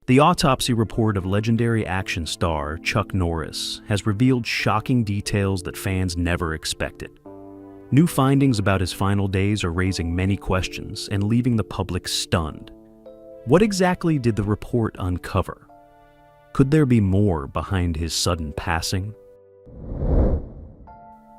The autopsy report of legendary action star Chuck Norris has revealed shocking details that fans never expected. New findings about his final days are raising many questions and leaving the public stunned. What exactly did the report uncover? Could there be more behind his sudden passing?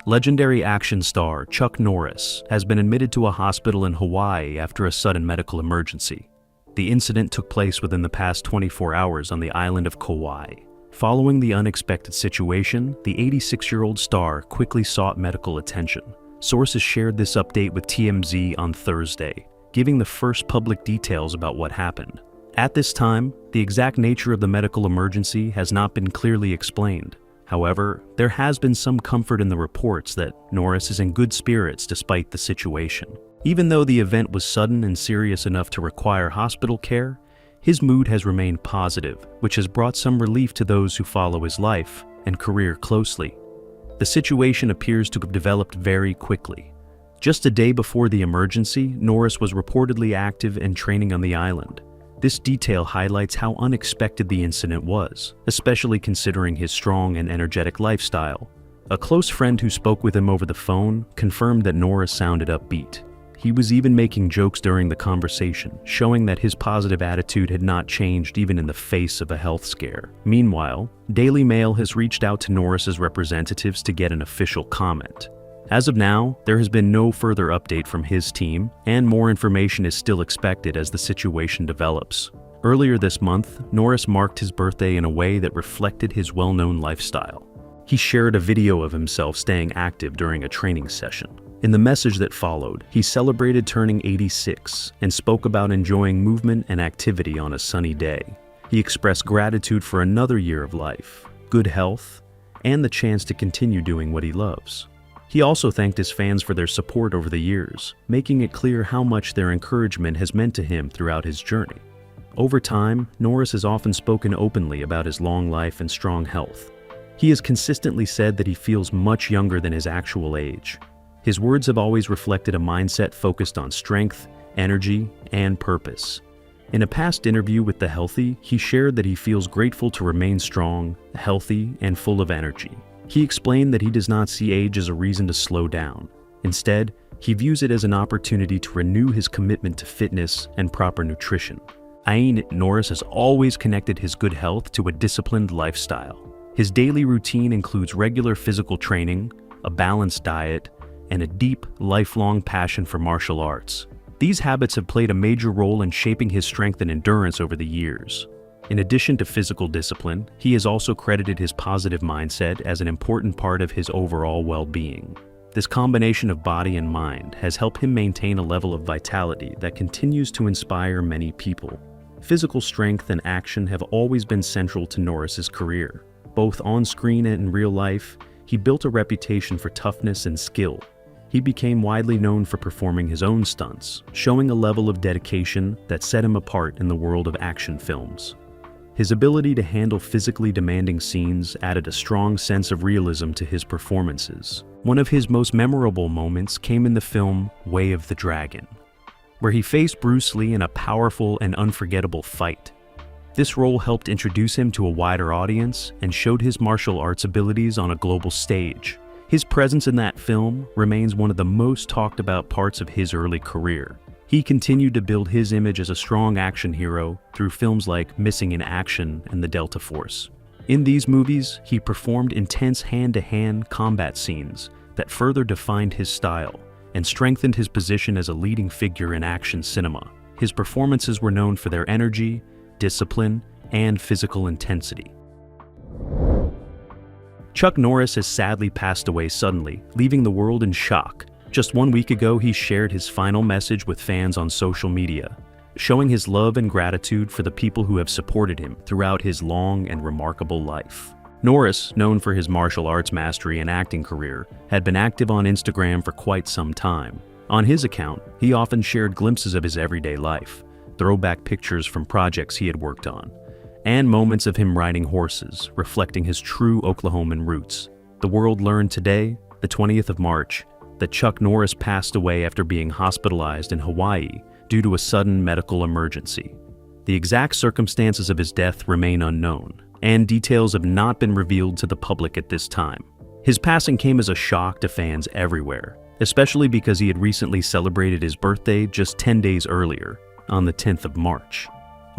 Legendary action star Chuck Norris has been admitted to a hospital in Hawaii after a sudden medical emergency. The incident took place within the past 24 hours on the island of Kauai. Following the unexpected situation, the 86-year-old star quickly sought medical attention. Sources shared this update with TMZ on Thursday, giving the first public details about what happened. At this time, the exact nature of the medical emergency has not been clearly explained. However, there has been some comfort in the reports that Norris is in good spirits despite the situation. Even though the event was sudden and serious enough to require hospital care, his mood has remained positive, which has brought some relief to those who follow his life and career closely. The situation appears to have developed very quickly. Just a day before the emergency, Norris was reportedly active and training on the island. This detail highlights how unexpected the incident was, especially considering his strong and energetic lifestyle. A close friend who spoke with him over the phone confirmed that Norris sounded upbeat. He was even making jokes during the conversation, showing that his positive attitude had not changed even in the face of a health scare. Meanwhile, Daily Mail has reached out to Norris's representatives to get an official comment. As of now, there has been no further update from his team, and more information is still expected as the situation develops. Earlier this month, Norris marked his birthday in a way that reflected his well-known lifestyle. He shared a video of himself staying active during a training session. In the message that followed, he celebrated turning 86 and spoke about enjoying movement and activity on a sunny day. He expressed gratitude for another year of life, good health, and the chance to continue doing what he loves. He also thanked his fans for their support over the years, making it clear how much their encouragement has meant to him throughout his journey. Over time, Norris has often spoken openly about his long life and strong health. He has consistently said that he feels much younger than his actual age. His words have always reflected a mindset focused on strength, energy, and purpose. In a past interview with The Healthy, he shared that he feels grateful to remain strong, healthy, and full of energy. He explained that he does not see age as a reason to slow down. Instead, he views it as an opportunity to renew his commitment to fitness and proper nutrition. Norris has always connected his good health to a disciplined lifestyle. His daily routine includes regular physical training, a balanced diet, and a deep, lifelong passion for martial arts. These habits have played a major role in shaping his strength and endurance over the years. In addition to physical discipline, he has also credited his positive mindset as an important part of his overall well-being. This combination of body and mind has helped him maintain a level of vitality that continues to inspire many people. Physical strength and action have always been central to Norris's career. Both on screen and in real life, he built a reputation for toughness and skill. He became widely known for performing his own stunts, showing a level of dedication that set him apart in the world of action films. His ability to handle physically demanding scenes added a strong sense of realism to his performances. One of his most memorable moments came in the film Way of the Dragon, where he faced Bruce Lee in a powerful and unforgettable fight. This role helped introduce him to a wider audience and showed his martial arts abilities on a global stage. His presence in that film remains one of the most talked about parts of his early career. He continued to build his image as a strong action hero through films like Missing in Action and The Delta Force. In these movies, he performed intense hand-to-hand combat scenes that further defined his style and strengthened his position as a leading figure in action cinema. His performances were known for their energy, discipline, and physical intensity. Chuck Norris has sadly passed away suddenly, leaving the world in shock. Just 1 week ago, he shared his final message with fans on social media, showing his love and gratitude for the people who have supported him throughout his long and remarkable life. Norris, known for his martial arts mastery and acting career, had been active on Instagram for quite some time. On his account, he often shared glimpses of his everyday life, throwback pictures from projects he had worked on, and moments of him riding horses, reflecting his true Oklahoman roots. The world learned today, the 20th of March, that Chuck Norris passed away after being hospitalized in Hawaii due to a sudden medical emergency. The exact circumstances of his death remain unknown, and details have not been revealed to the public at this time. His passing came as a shock to fans everywhere, especially because he had recently celebrated his birthday just 10 days earlier, on the 10th of March.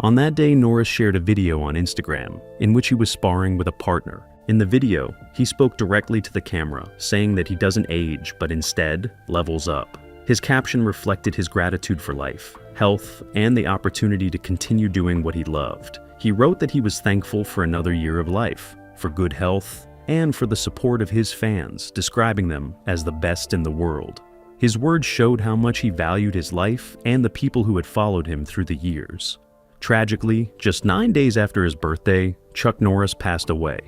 On that day, Norris shared a video on Instagram in which he was sparring with a partner. In the video, he spoke directly to the camera, saying that he doesn't age, but instead levels up. His caption reflected his gratitude for life, health, and the opportunity to continue doing what he loved. He wrote that he was thankful for another year of life, for good health, and for the support of his fans, describing them as the best in the world. His words showed how much he valued his life and the people who had followed him through the years. Tragically, just 9 days after his birthday, Chuck Norris passed away.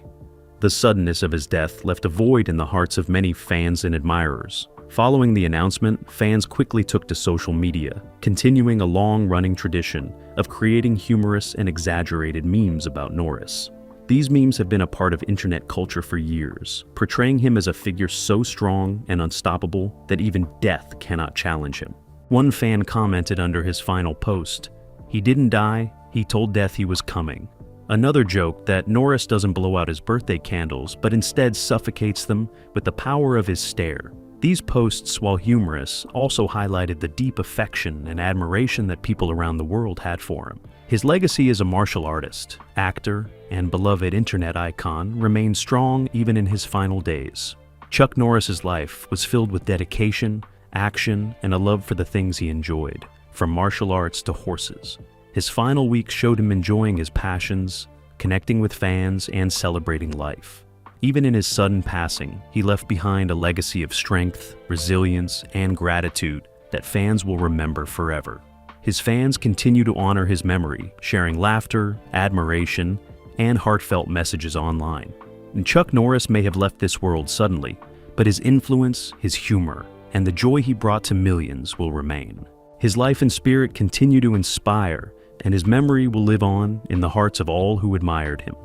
The suddenness of his death left a void in the hearts of many fans and admirers. Following the announcement, fans quickly took to social media, continuing a long-running tradition of creating humorous and exaggerated memes about Norris. These memes have been a part of internet culture for years, portraying him as a figure so strong and unstoppable that even death cannot challenge him. One fan commented under his final post, "He didn't die, he told death he was coming." Another joked that Norris doesn't blow out his birthday candles, but instead suffocates them with the power of his stare. These posts, while humorous, also highlighted the deep affection and admiration that people around the world had for him. His legacy as a martial artist, actor, and beloved internet icon remained strong even in his final days. Chuck Norris's life was filled with dedication, action, and a love for the things he enjoyed, from martial arts to horses. His final weeks showed him enjoying his passions, connecting with fans, and celebrating life. Even in his sudden passing, he left behind a legacy of strength, resilience, and gratitude that fans will remember forever. His fans continue to honor his memory, sharing laughter, admiration, and heartfelt messages online. And Chuck Norris may have left this world suddenly, but his influence, his humor, and the joy he brought to millions will remain. His life and spirit continue to inspire, and his memory will live on in the hearts of all who admired him.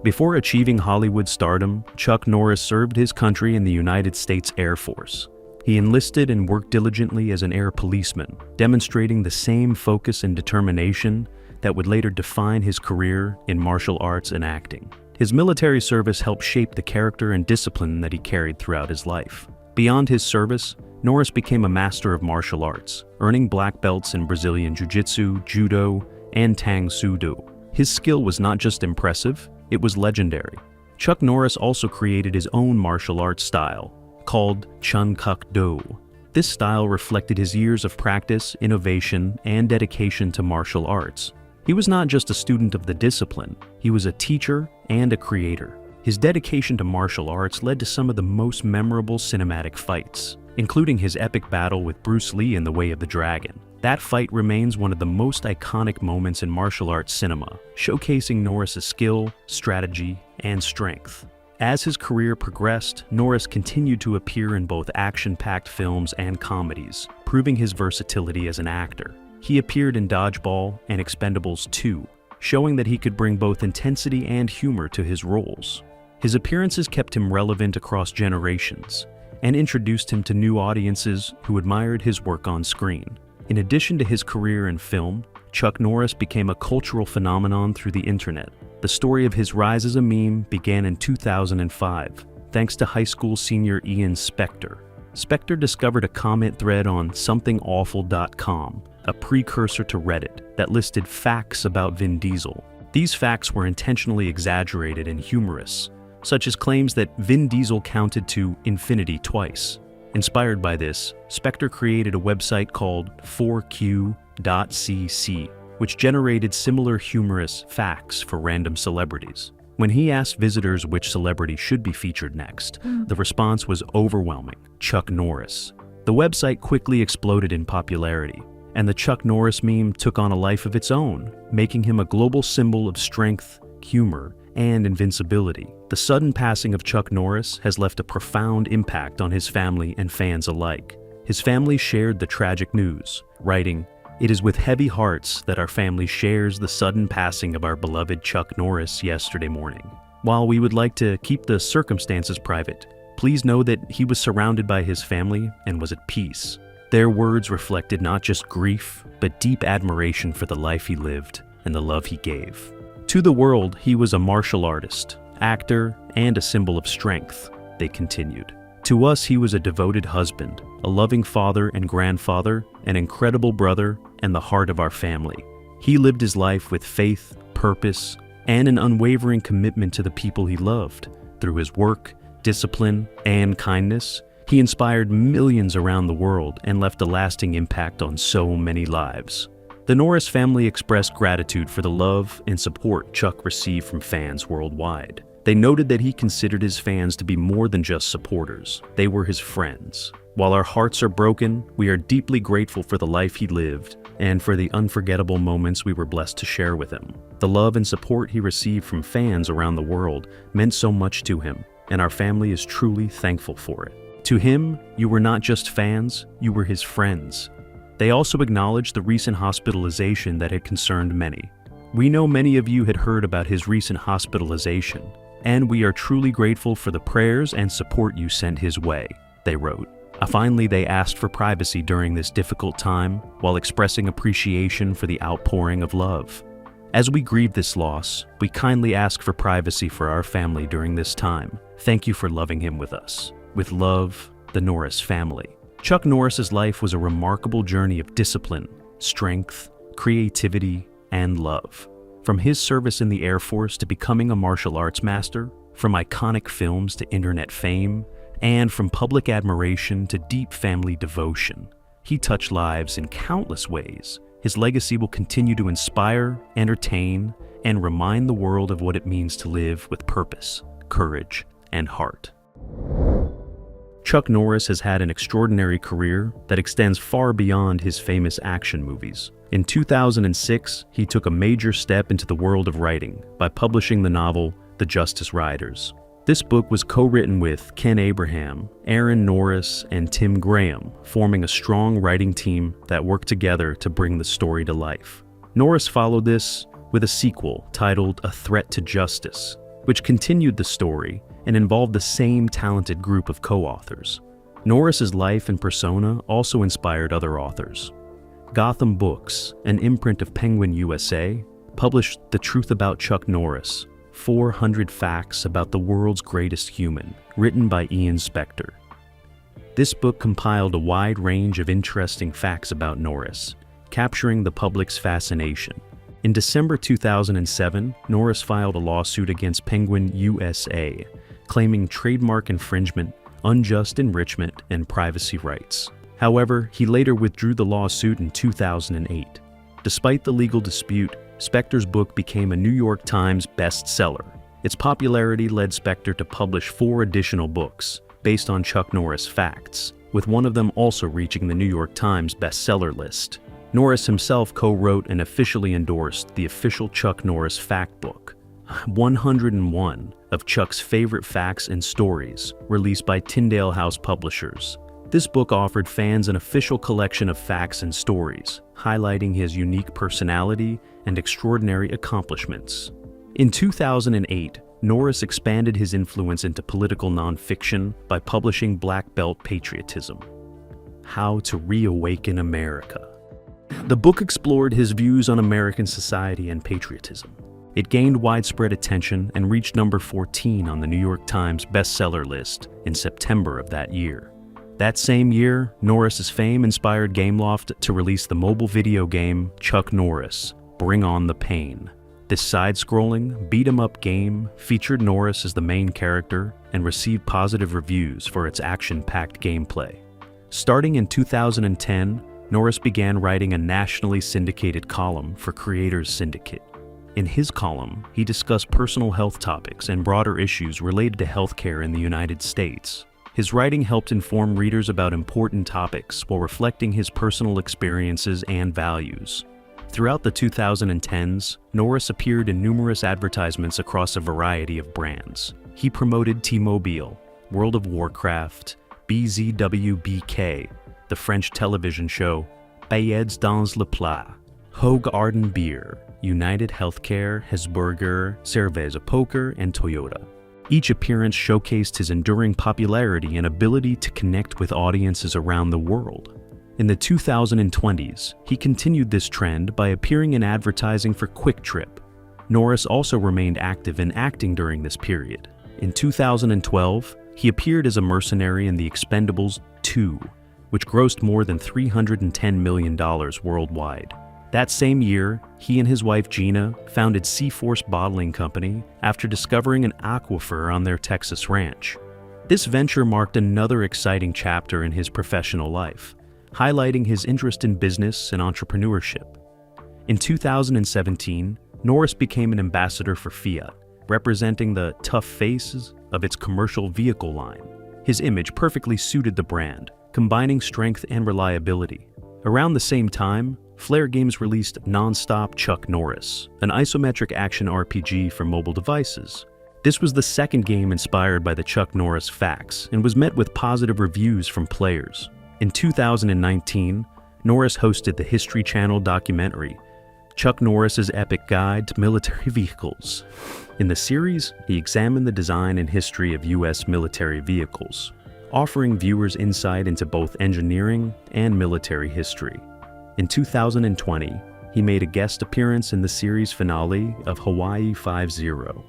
Before achieving Hollywood stardom, Chuck Norris served his country in the United States Air Force. He enlisted and worked diligently as an air policeman, demonstrating the same focus and determination that would later define his career in martial arts and acting. His military service helped shape the character and discipline that he carried throughout his life. Beyond his service, Norris became a master of martial arts, earning black belts in Brazilian Jiu-Jitsu, Judo, and Tang Soo Do. His skill was not just impressive, it was legendary. Chuck Norris also created his own martial arts style, called Chun Kuk Do. This style reflected his years of practice, innovation, and dedication to martial arts. He was not just a student of the discipline, he was a teacher and a creator. His dedication to martial arts led to some of the most memorable cinematic fights, including his epic battle with Bruce Lee in The Way of the Dragon. That fight remains one of the most iconic moments in martial arts cinema, showcasing Norris's skill, strategy, and strength. As his career progressed, Norris continued to appear in both action-packed films and comedies, proving his versatility as an actor. He appeared in Dodgeball and Expendables 2, showing that he could bring both intensity and humor to his roles. His appearances kept him relevant across generations and introduced him to new audiences who admired his work on screen. In addition to his career in film, Chuck Norris became a cultural phenomenon through the internet. The story of his rise as a meme began in 2005, thanks to high school senior Ian Spector. Spector discovered a comment thread on somethingawful.com, a precursor to Reddit, that listed facts about Vin Diesel. These facts were intentionally exaggerated and humorous, such as claims that Vin Diesel counted to infinity twice. Inspired by this, Spector created a website called 4q.cc, which generated similar humorous facts for random celebrities. When he asked visitors which celebrity should be featured next, the response was overwhelming: Chuck Norris. The website quickly exploded in popularity, and the Chuck Norris meme took on a life of its own, making him a global symbol of strength, humor, and invincibility. The sudden passing of Chuck Norris has left a profound impact on his family and fans alike. His family shared the tragic news, writing, "It is with heavy hearts that our family shares the sudden passing of our beloved Chuck Norris yesterday morning. While we would like to keep the circumstances private, please know that he was surrounded by his family and was at peace. Their words reflected not just grief, but deep admiration for the life he lived and the love he gave. To the world, he was a martial artist, actor, and a symbol of strength, they continued. To us, he was a devoted husband, a loving father and grandfather, an incredible brother, and the heart of our family. He lived his life with faith, purpose, and an unwavering commitment to the people he loved. Through his work, discipline, and kindness, he inspired millions around the world and left a lasting impact on so many lives. The Norris family expressed gratitude for the love and support Chuck received from fans worldwide. They noted that he considered his fans to be more than just supporters. They were his friends. While our hearts are broken, we are deeply grateful for the life he lived and for the unforgettable moments we were blessed to share with him. The love and support he received from fans around the world meant so much to him, and our family is truly thankful for it. To him, you were not just fans, you were his friends. They also acknowledged the recent hospitalization that had concerned many. We know many of you had heard about his recent hospitalization, and we are truly grateful for the prayers and support you sent his way, they wrote. Finally, they asked for privacy during this difficult time while expressing appreciation for the outpouring of love. As we grieve this loss, we kindly ask for privacy for our family during this time. Thank you for loving him with us. With love, the Norris family. Chuck Norris's life was a remarkable journey of discipline, strength, creativity, and love. From his service in the Air Force to becoming a martial arts master, from iconic films to internet fame, and from public admiration to deep family devotion, he touched lives in countless ways. His legacy will continue to inspire, entertain, and remind the world of what it means to live with purpose, courage, and heart. Chuck Norris has had an extraordinary career that extends far beyond his famous action movies. In 2006, he took a major step into the world of writing by publishing the novel The Justice Riders. This book was co-written with Ken Abraham, Aaron Norris, and Tim Graham, forming a strong writing team that worked together to bring the story to life. Norris followed this with a sequel titled A Threat to Justice, which continued the story and involved the same talented group of co-authors. Norris's life and persona also inspired other authors. Gotham Books, an imprint of Penguin USA, published The Truth About Chuck Norris, 400 Facts About the World's Greatest Human, written by Ian Spector. This book compiled a wide range of interesting facts about Norris, capturing the public's fascination. In December 2007, Norris filed a lawsuit against Penguin USA, claiming trademark infringement, unjust enrichment, and privacy rights. However, he later withdrew the lawsuit in 2008. Despite the legal dispute, Spector's book became a New York Times bestseller. Its popularity led Spector to publish 4 additional books based on Chuck Norris facts, with one of them also reaching the New York Times bestseller list. Norris himself co-wrote and officially endorsed the official Chuck Norris fact book, 101 of Chuck's favorite facts and stories, released by Tyndale House Publishers. This book offered fans an official collection of facts and stories, highlighting his unique personality and extraordinary accomplishments. In 2008, Norris expanded his influence into political nonfiction by publishing Black Belt Patriotism: How to Reawaken America. The book explored his views on American society and patriotism. It gained widespread attention and reached number 14 on the New York Times bestseller list in September of that year. That same year, Norris's fame inspired Gameloft to release the mobile video game Chuck Norris: Bring On the Pain. This side-scrolling, beat-em-up game featured Norris as the main character and received positive reviews for its action-packed gameplay. Starting in 2010, Norris began writing a nationally syndicated column for Creators Syndicate. In his column, he discussed personal health topics and broader issues related to healthcare in the United States. His writing helped inform readers about important topics while reflecting his personal experiences and values. Throughout the 2010s, Norris appeared in numerous advertisements across a variety of brands. He promoted T-Mobile, World of Warcraft, BZWBK, the French television show Paillettes dans le Plat, Hogue Arden Beer, United Healthcare, Hesburger, Cerveza Poker, and Toyota. Each appearance showcased his enduring popularity and ability to connect with audiences around the world. In the 2020s, he continued this trend by appearing in advertising for Quick Trip. Norris also remained active in acting during this period. In 2012, he appeared as a mercenary in The Expendables 2, which grossed more than $310 million worldwide. That same year, he and his wife Gina founded Seaforce Bottling Company after discovering an aquifer on their Texas ranch. This venture marked another exciting chapter in his professional life, highlighting his interest in business and entrepreneurship. In 2017, Norris became an ambassador for Fiat, representing the tough faces of its commercial vehicle line. His image perfectly suited the brand, combining strength and reliability. Around the same time, Flare Games released Non-Stop Chuck Norris, an isometric action RPG for mobile devices. This was the second game inspired by the Chuck Norris facts and was met with positive reviews from players. In 2019, Norris hosted the History Channel documentary, Chuck Norris's Epic Guide to Military Vehicles. In the series, he examined the design and history of U.S. military vehicles, offering viewers insight into both engineering and military history. In 2020, he made a guest appearance in the series finale of Hawaii 5-0,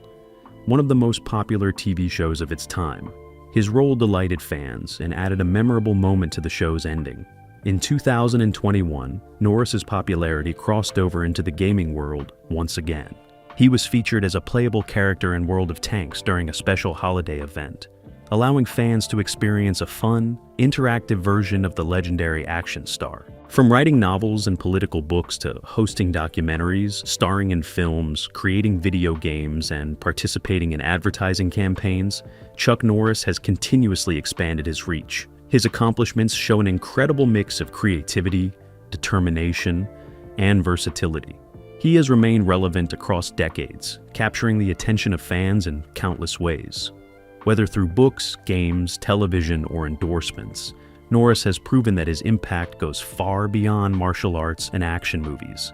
one of the most popular TV shows of its time. His role delighted fans and added a memorable moment to the show's ending. In 2021, Norris's popularity crossed over into the gaming world once again. He was featured as a playable character in World of Tanks during a special holiday event, allowing fans to experience a fun, interactive version of the legendary action star. From writing novels and political books to hosting documentaries, starring in films, creating video games, and participating in advertising campaigns, Chuck Norris has continuously expanded his reach. His accomplishments show an incredible mix of creativity, determination, and versatility. He has remained relevant across decades, capturing the attention of fans in countless ways. Whether through books, games, television, or endorsements, Norris has proven that his impact goes far beyond martial arts and action movies.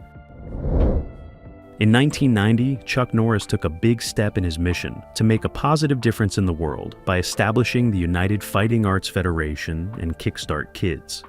In 1990, Chuck Norris took a big step in his mission to make a positive difference in the world by establishing the United Fighting Arts Federation and Kickstart Kids.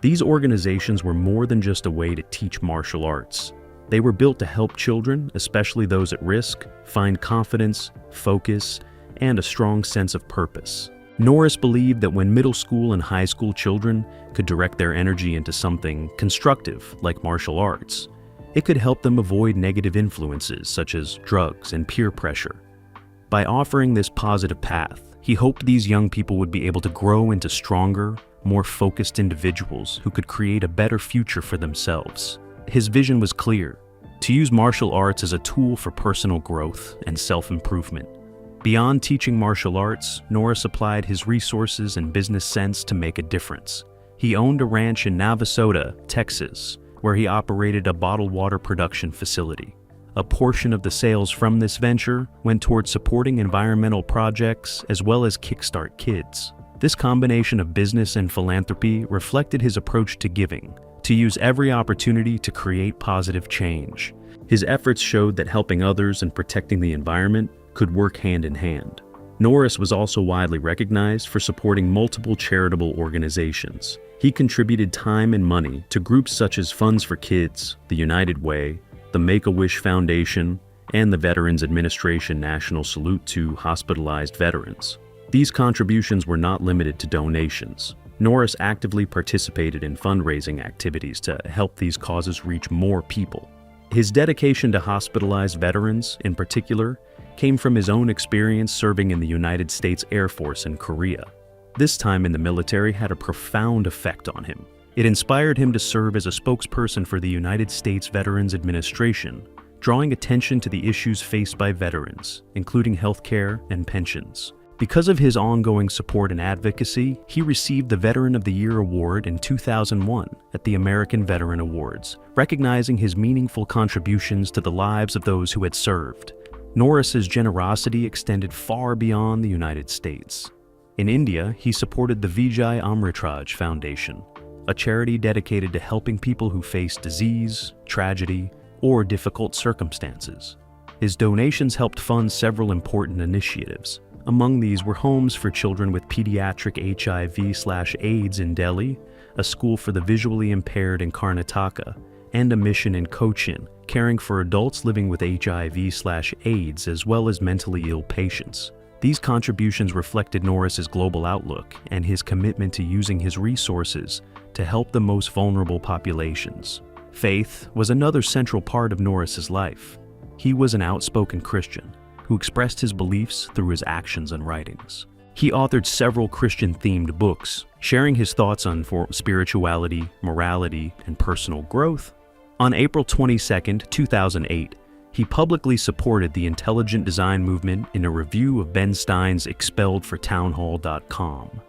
These organizations were more than just a way to teach martial arts. They were built to help children, especially those at risk, find confidence, focus, and a strong sense of purpose. Norris believed that when middle school and high school children could direct their energy into something constructive like martial arts, it could help them avoid negative influences such as drugs and peer pressure. By offering this positive path, he hoped these young people would be able to grow into stronger, more focused individuals who could create a better future for themselves. His vision was clear: to use martial arts as a tool for personal growth and self-improvement. Beyond teaching martial arts, Norris applied his resources and business sense to make a difference. He owned a ranch in Navasota, Texas, where he operated a bottled water production facility. A portion of the sales from this venture went towards supporting environmental projects as well as Kickstart Kids. This combination of business and philanthropy reflected his approach to giving, to use every opportunity to create positive change. His efforts showed that helping others and protecting the environment could work hand in hand. Norris was also widely recognized for supporting multiple charitable organizations. He contributed time and money to groups such as Funds for Kids, the United Way, the Make-A-Wish Foundation, and the Veterans Administration National Salute to Hospitalized Veterans. These contributions were not limited to donations. Norris actively participated in fundraising activities to help these causes reach more people. His dedication to hospitalized veterans, in particular, came from his own experience serving in the United States Air Force in Korea. This time in the military had a profound effect on him. It inspired him to serve as a spokesperson for the United States Veterans Administration, drawing attention to the issues faced by veterans, including healthcare and pensions. Because of his ongoing support and advocacy, he received the Veteran of the Year award in 2001 at the American Veteran Awards, recognizing his meaningful contributions to the lives of those who had served. Norris's generosity extended far beyond the United States. In India, he supported the Vijay Amritraj Foundation, a charity dedicated to helping people who face disease, tragedy, or difficult circumstances. His donations helped fund several important initiatives. Among these were homes for children with pediatric HIV/AIDS in Delhi, a school for the visually impaired in Karnataka, and a mission in Cochin, caring for adults living with HIV/AIDS as well as mentally ill patients. These contributions reflected Norris's global outlook and his commitment to using his resources to help the most vulnerable populations. Faith was another central part of Norris's life. He was an outspoken Christian who expressed his beliefs through his actions and writings. He authored several Christian-themed books, sharing his thoughts on spirituality, morality, and personal growth. On April 22, 2008, he publicly supported the intelligent design movement in a review of Ben Stein's ExpelledForTownHall.com.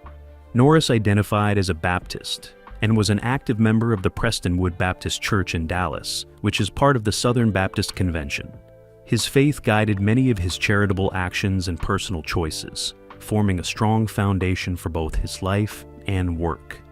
Norris identified as a Baptist and was an active member of the Prestonwood Baptist Church in Dallas, which is part of the Southern Baptist Convention. His faith guided many of his charitable actions and personal choices, forming a strong foundation for both his life and work.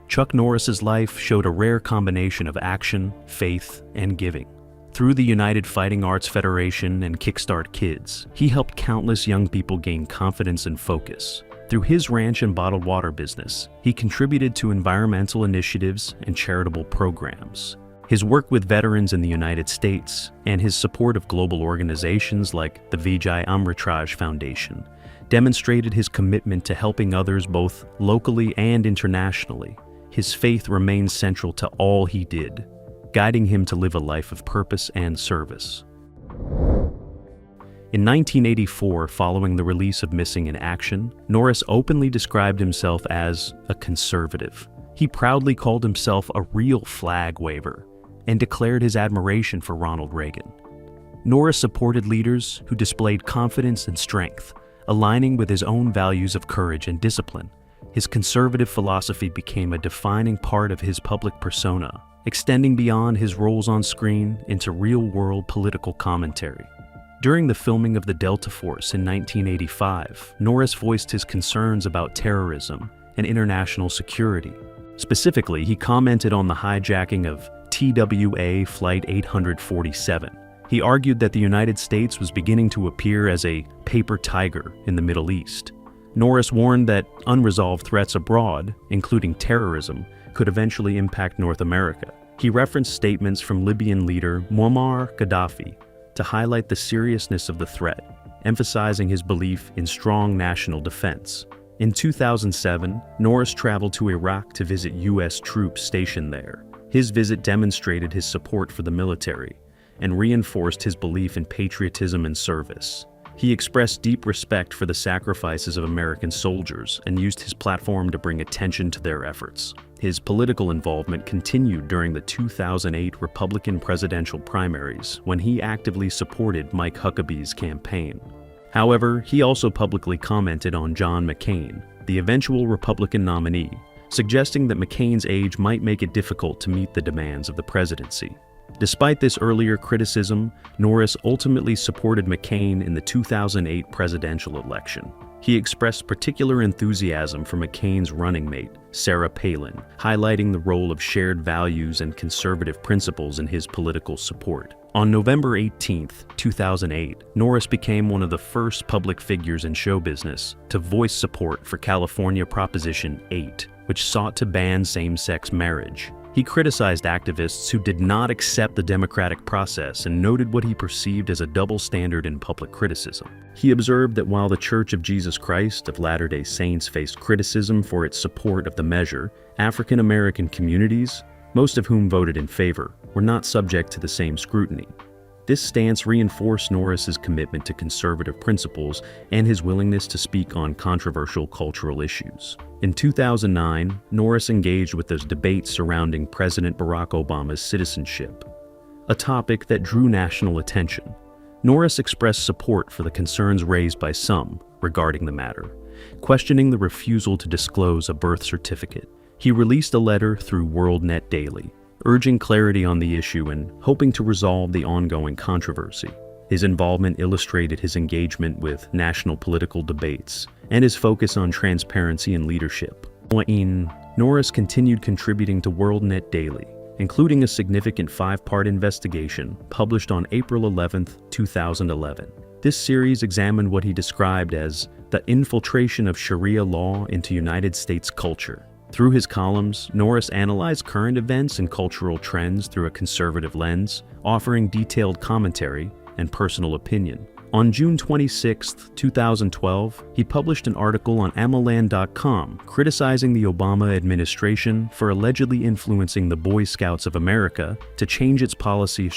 Chuck Norris's life showed a rare combination of action, faith, and giving. Through the United Fighting Arts Federation and Kickstart Kids, he helped countless young people gain confidence and focus. Through his ranch and bottled water business, he contributed to environmental initiatives and charitable programs. His work with veterans in the United States and his support of global organizations like the Vijay Amritraj Foundation demonstrated his commitment to helping others both locally and internationally. His faith remained central to all he did, guiding him to live a life of purpose and service. In 1984, following the release of Missing in Action, Norris openly described himself as a conservative. He proudly called himself a real flag waver and declared his admiration for Ronald Reagan. Norris supported leaders who displayed confidence and strength, aligning with his own values of courage and discipline. His conservative philosophy became a defining part of his public persona, extending beyond his roles on screen into real-world political commentary. During the filming of the Delta Force in 1985, Norris voiced his concerns about terrorism and international security. Specifically, he commented on the hijacking of TWA Flight 847. He argued that the United States was beginning to appear as a paper tiger in the Middle East. Norris warned that unresolved threats abroad, including terrorism, could eventually impact North America. He referenced statements from Libyan leader Muammar Gaddafi to highlight the seriousness of the threat, emphasizing his belief in strong national defense. In 2007, Norris traveled to Iraq to visit U.S. troops stationed there. His visit demonstrated his support for the military and reinforced his belief in patriotism and service. He expressed deep respect for the sacrifices of American soldiers and used his platform to bring attention to their efforts. His political involvement continued during the 2008 Republican presidential primaries when he actively supported Mike Huckabee's campaign. However, he also publicly commented on John McCain, the eventual Republican nominee, suggesting that McCain's age might make it difficult to meet the demands of the presidency. Despite this earlier criticism, Norris ultimately supported McCain in the 2008 presidential election. He expressed particular enthusiasm for McCain's running mate, Sarah Palin, highlighting the role of shared values and conservative principles in his political support. On November 18, 2008, Norris became one of the first public figures in show business to voice support for California Proposition 8, which sought to ban same-sex marriage. He criticized activists who did not accept the democratic process and noted what he perceived as a double standard in public criticism. He observed that while the Church of Jesus Christ of Latter-day Saints faced criticism for its support of the measure, African American communities, most of whom voted in favor, were not subject to the same scrutiny. This stance reinforced Norris's commitment to conservative principles and his willingness to speak on controversial cultural issues. In 2009, Norris engaged with those debates surrounding President Barack Obama's citizenship, a topic that drew national attention. Norris expressed support for the concerns raised by some regarding the matter, questioning the refusal to disclose a birth certificate. He released a letter through WorldNet Daily, urging clarity on the issue and hoping to resolve the ongoing controversy. His involvement illustrated his engagement with national political debates and his focus on transparency and leadership. Norris continued contributing to WorldNet Daily, including a significant 5-part investigation published on April 11, 2011. This series examined what he described as the infiltration of Sharia law into United States culture. Through his columns, Norris analyzed current events and cultural trends through a conservative lens, offering detailed commentary and personal opinion. On June 26, 2012, he published an article on Amaland.com criticizing the Obama administration for allegedly influencing the Boy Scouts of America to change its policy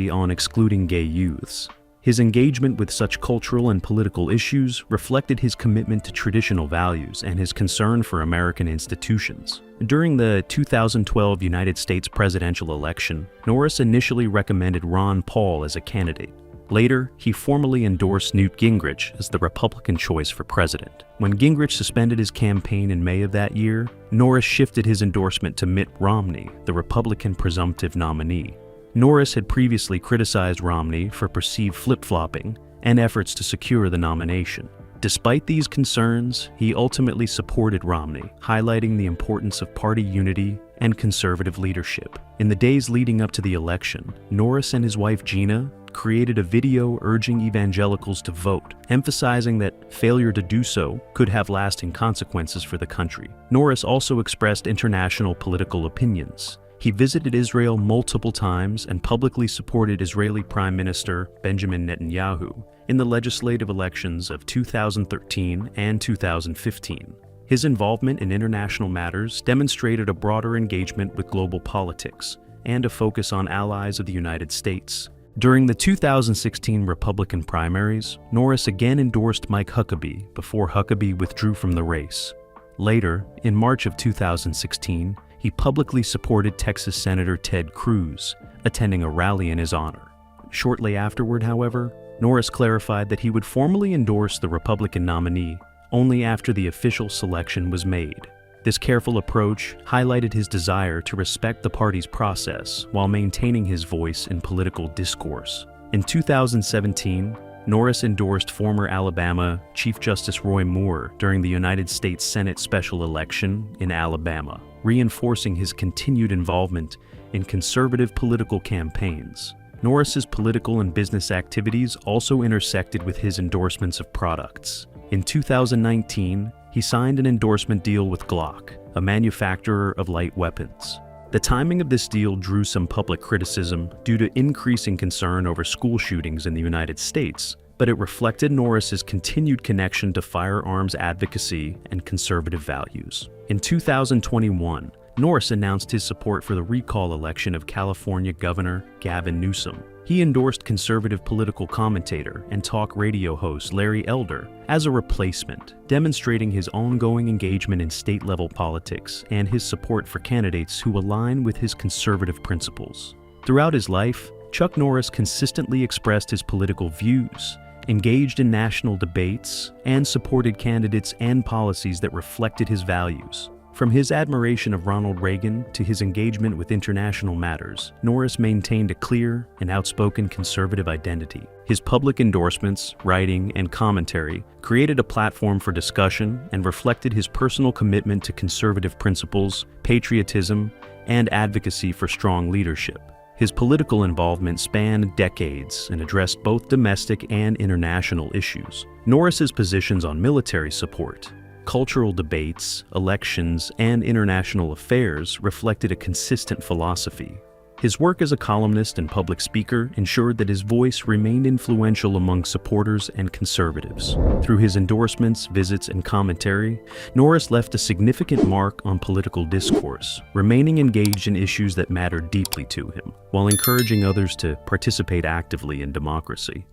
on excluding gay youths. His engagement with such cultural and political issues reflected his commitment to traditional values and his concern for American institutions. During the 2012 United States presidential election, Norris initially recommended Ron Paul as a candidate. Later, he formally endorsed Newt Gingrich as the Republican choice for president. When Gingrich suspended his campaign in May of that year, Norris shifted his endorsement to Mitt Romney, the Republican presumptive nominee. Norris had previously criticized Romney for perceived flip-flopping and efforts to secure the nomination. Despite these concerns, he ultimately supported Romney, highlighting the importance of party unity and conservative leadership. In the days leading up to the election, Norris and his wife Gina created a video urging evangelicals to vote, emphasizing that failure to do so could have lasting consequences for the country. Norris also expressed international political opinions. He visited Israel multiple times and publicly supported Israeli Prime Minister Benjamin Netanyahu in the legislative elections of 2013 and 2015. His involvement in international matters demonstrated a broader engagement with global politics and a focus on allies of the United States. During the 2016 Republican primaries, Norris again endorsed Mike Huckabee before Huckabee withdrew from the race. Later, in March of 2016, he publicly supported Texas Senator Ted Cruz, attending a rally in his honor. Shortly afterward, however, Norris clarified that he would formally endorse the Republican nominee only after the official selection was made. This careful approach highlighted his desire to respect the party's process while maintaining his voice in political discourse. In 2017, Norris endorsed former Alabama Chief Justice Roy Moore during the United States Senate special election in Alabama, reinforcing his continued involvement in conservative political campaigns. Norris's political and business activities also intersected with his endorsements of products. In 2019, he signed an endorsement deal with Glock, a manufacturer of light weapons. The timing of this deal drew some public criticism due to increasing concern over school shootings in the United States, but it reflected Norris's continued connection to firearms advocacy and conservative values. In 2021, Norris announced his support for the recall election of California Governor Gavin Newsom. He endorsed conservative political commentator and talk radio host Larry Elder as a replacement, demonstrating his ongoing engagement in state-level politics and his support for candidates who align with his conservative principles. Throughout his life, Chuck Norris consistently expressed his political views, engaged in national debates, and supported candidates and policies that reflected his values. From his admiration of Ronald Reagan to his engagement with international matters, Norris maintained a clear and outspoken conservative identity. His public endorsements, writing, and commentary created a platform for discussion and reflected his personal commitment to conservative principles, patriotism, and advocacy for strong leadership. His political involvement spanned decades and addressed both domestic and international issues. Norris's positions on military support, cultural debates, elections, and international affairs reflected a consistent philosophy. His work as a columnist and public speaker ensured that his voice remained influential among supporters and conservatives. Through his endorsements, visits, and commentary, Norris left a significant mark on political discourse, remaining engaged in issues that mattered deeply to him, while encouraging others to participate actively in democracy.